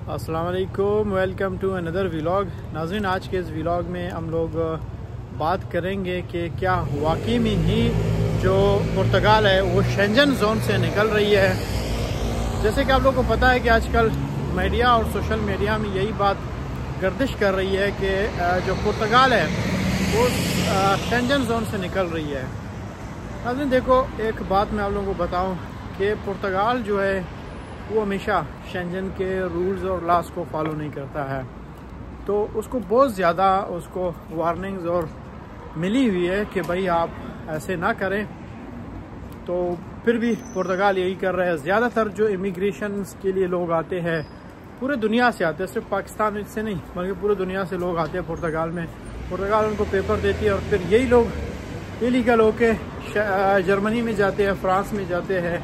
अस्सलाम वालेकुम, welcome to another vlog. नाज़रीन, आज के इस व्लॉग में हम लोग बात करेंगे कि क्या वाकई में ही जो पुर्तगाल है वो शेंजन जोन से निकल रही है। जैसे कि आप लोगों को पता है कि आजकल मीडिया और सोशल मीडिया में यही बात गर्दिश कर रही है कि जो पुर्तगाल है वो शेंजन जोन से निकल रही है। नाज़रीन देखो, एक बात मैं आप लोगों को बताऊं कि पुर्तगाल जो है वो हमेशा शेंजन के रूल्स और लॉस को फॉलो नहीं करता है, तो उसको बहुत ज़्यादा उसको वार्निंग्स और मिली हुई है कि भाई आप ऐसे ना करें। तो फिर भी पुर्तगाल यही कर रहा है। ज़्यादातर जो इमिग्रेशन के लिए लोग आते हैं पूरे दुनिया से आते हैं, सिर्फ पाकिस्तान से नहीं बल्कि पूरे दुनिया से लोग आते हैं पुर्तगाल में। पुर्तगाल उनको पेपर देती है और फिर यही लोग इलीगल होके जर्मनी में जाते हैं, फ्रांस में जाते हैं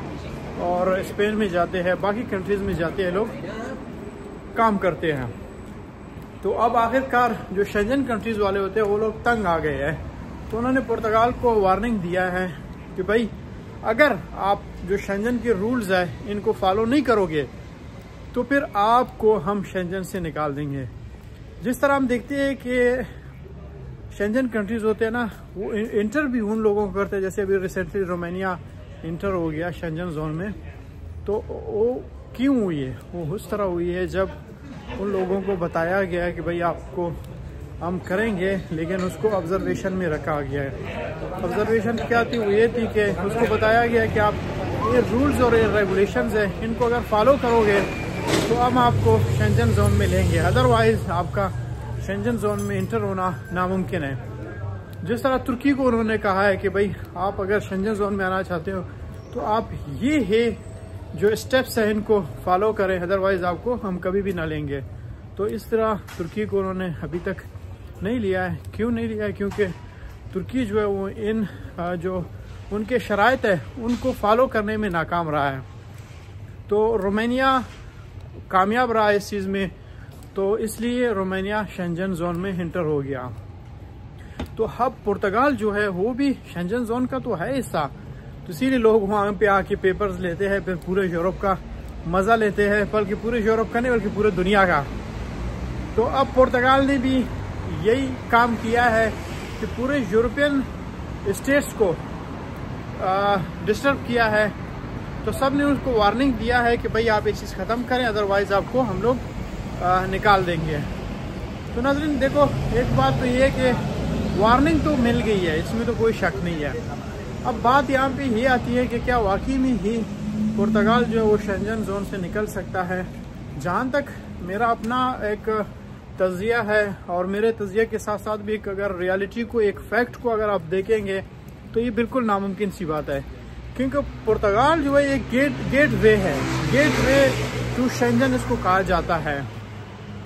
और स्पेन में जाते हैं, बाकी कंट्रीज़ में जाते हैं, लोग काम करते हैं। तो अब आखिरकार जो शेंजन कंट्रीज़ वाले होते हैं वो लोग तंग आ गए हैं, तो उन्होंने पुर्तगाल को वार्निंग दिया है कि भाई अगर आप जो शेंजन के रूल्स हैं इनको फॉलो नहीं करोगे तो फिर आपको हम शेंजन से निकाल देंगे। जिस तरह हम देखते हैं कि शेंजन कंट्रीज़ होते हैं ना, वो इंटर भी उन लोगों को करते हैं। जैसे अभी रिसेंटली रोमानिया इंटर हो गया शेंजन जोन में, तो वो क्यों हुई है? वो उस तरह हुई है जब उन लोगों को बताया गया है कि भाई आपको हम करेंगे, लेकिन उसको ऑब्जर्वेशन में रखा गया है। ऑब्जर्वेशन क्या थी? वो ये थी कि उसको बताया गया कि आप ये रूल्स और ये रेगुलेशंस है, इनको अगर फॉलो करोगे तो हम आपको शेंजन जोन में लेंगे, अदरवाइज आपका शेंजन जोन में इंटर होना नामुमकिन है। जिस तरह तुर्की को उन्होंने कहा है कि भाई आप अगर शेंजन जोन में आना चाहते हो तो आप ये है जो स्टेप्स हैं इनको फॉलो करें, अदरवाइज आपको हम कभी भी ना लेंगे। तो इस तरह तुर्की को उन्होंने अभी तक नहीं लिया है। क्यों नहीं लिया है? क्योंकि तुर्की जो है वो इन जो उनके शराइत है उनको फॉलो करने में नाकाम रहा है। तो रोमानिया कामयाब रहा इस चीज़ में, तो इसलिए रोमानिया शेंजन जोन में इंटर हो गया। तो अब पुर्तगाल जो है वो भी शेंजन जोन का तो है हिस्सा, तो इसीलिए लोग वहाँ पे आके पेपर्स लेते हैं, फिर पूरे यूरोप का मज़ा लेते हैं, बल्कि पूरे यूरोप का नहीं बल्कि पूरे दुनिया का। तो अब पुर्तगाल ने भी यही काम किया है कि पूरे यूरोपियन स्टेट्स को डिस्टर्ब किया है। तो सब ने उसको वार्निंग दिया है कि भाई आप ये चीज़ ख़त्म करें, अदरवाइज़ आपको हम लोग निकाल देंगे। तो नाज़रीन देखो, एक बात तो ये है कि वार्निंग तो मिल गई है, इसमें तो कोई शक नहीं है। अब बात यहाँ पे ये आती है कि क्या वाकई में ही पुर्तगाल जो है वो शेंजन जोन से निकल सकता है? जहाँ तक मेरा अपना एक तज़िया है और मेरे तज़िया के साथ साथ भी एक अगर रियलिटी को, एक फैक्ट को अगर आप देखेंगे तो ये बिल्कुल नामुमकिन सी बात है। क्योंकि पुर्तगाल जो है एक गेट वे है, गेट वे टू शेंजन इसको कहा जाता है।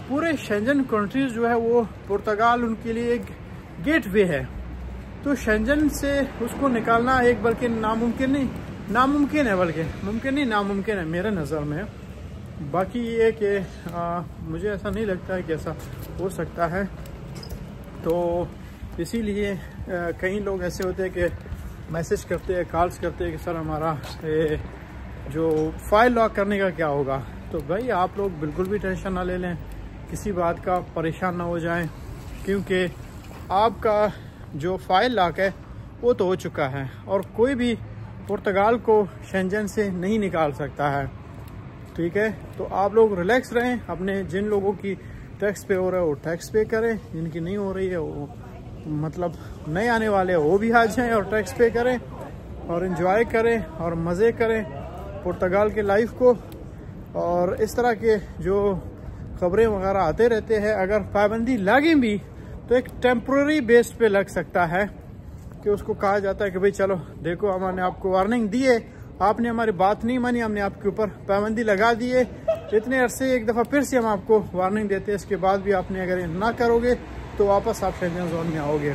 पूरे शेंजन कंट्रीज जो है वो पुर्तगाल उनके लिए एक गेट वे है। तो शेंजन से उसको निकालना एक बल्कि नामुमकिन नहीं, नामुमकिन है, बल्कि मुमकिन नहीं नामुमकिन है मेरे नज़र में। बाकी ये कि मुझे ऐसा नहीं लगता है कि ऐसा हो सकता है। तो इसीलिए कई लोग ऐसे होते हैं कि मैसेज करते हैं, कॉल्स करते हैं कि सर हमारा जो फाइल लॉक करने का क्या होगा। तो भाई आप लोग बिल्कुल भी टेंशन ना ले लें, किसी बात का परेशान ना हो जाएं, क्योंकि आपका जो फाइल लॉक है वो तो हो चुका है और कोई भी पुर्तगाल को शेंजन से नहीं निकाल सकता है। ठीक है, तो आप लोग रिलैक्स रहें। अपने जिन लोगों की टैक्स पे हो रहा है वो टैक्स पे करें, जिनकी नहीं हो रही है वो मतलब नए आने वाले हैं वो भी आ जाएं और टैक्स पे करें और एंजॉय करें और मज़े करें पुर्तगाल के लाइफ को। और इस तरह के जो खबरें वगैरह आते रहते हैं, अगर पाबंदी लगे भी तो एक टेम्प्रेरी बेस पे लग सकता है कि उसको कहा जाता है कि भाई चलो देखो, हमने आपको वार्निंग दी है, आपने हमारी बात नहीं मानी, हमने आपके ऊपर पाबंदी लगा दी है, इतने अरसे एक दफ़ा फिर से हम आपको वार्निंग देते हैं, इसके बाद भी आपने अगर ना करोगे तो वापस आप शेंजन जोन में आओगे।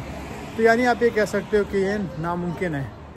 तो यानी आप ये कह सकते हो कि ये नामुमकिन है।